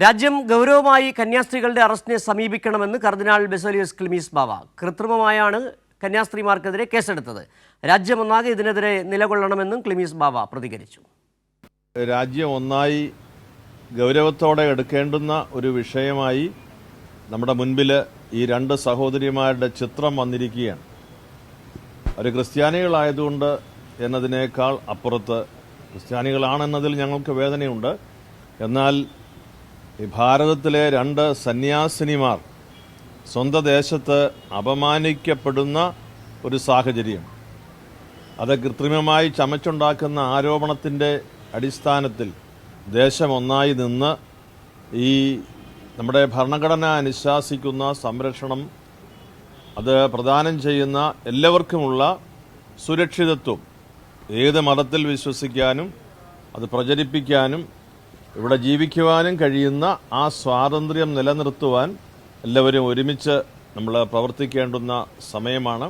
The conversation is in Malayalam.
രാജ്യം ഗൗരവമായി കന്യാസ്ത്രീകളുടെ അറസ്റ്റിനെ സമീപിക്കണമെന്ന് കർദിനാൾ ബസേലിയോസ് ക്ലീമീസ് ബാവ. കൃത്രിമമായാണ് കന്യാസ്ത്രീമാർക്കെതിരെ കേസെടുത്തത്. രാജ്യമൊന്നാകെ ഇതിനെതിരെ നിലകൊള്ളണമെന്നും ക്ലീമീസ് ബാവ പ്രതികരിച്ചു. രാജ്യം ഒന്നായി ഗൗരവത്തോടെ എടുക്കേണ്ടുന്ന ഒരു വിഷയമായി നമ്മുടെ മുൻപിൽ ഈ രണ്ട് സഹോദരിമാരുടെ ചിത്രം വന്നിരിക്കുകയാണ്. അവർ ക്രിസ്ത്യാനികളായതുകൊണ്ട് എന്നതിനേക്കാൾ അപ്പുറത്ത് ക്രിസ്ത്യാനികളാണെന്നതിൽ ഞങ്ങൾക്ക് വേദനയുണ്ട്. എന്നാൽ ഈ ഭാരതത്തിലെ രണ്ട് സന്യാസിനിമാർ സ്വന്തം ദേശത്ത് അപമാനിക്കപ്പെടുന്ന ഒരു സാഹചര്യം, അത് കൃത്രിമമായി ചമച്ചുണ്ടാക്കുന്ന ആരോപണത്തിൻ്റെ അടിസ്ഥാനത്തിൽ ദേശം ഒന്നായി നിന്ന് ഈ നമ്മുടെ ഭരണഘടന അനുശാസിക്കുന്ന സംരക്ഷണം, അത് പ്രദാനം ചെയ്യുന്ന എല്ലാവർക്കുമുള്ള സുരക്ഷിതത്വം, ഏത് മതത്തിൽ വിശ്വസിക്കാനും അത് പ്രചരിപ്പിക്കാനും ഇവിടെ ജീവിക്കുവാനും കഴിയുന്ന ആ സ്വാതന്ത്ര്യം നിലനിർത്തുവാൻ എല്ലാവരും ഒരുമിച്ച് നമ്മൾ പ്രവർത്തിക്കേണ്ടുന്ന സമയമാണ്.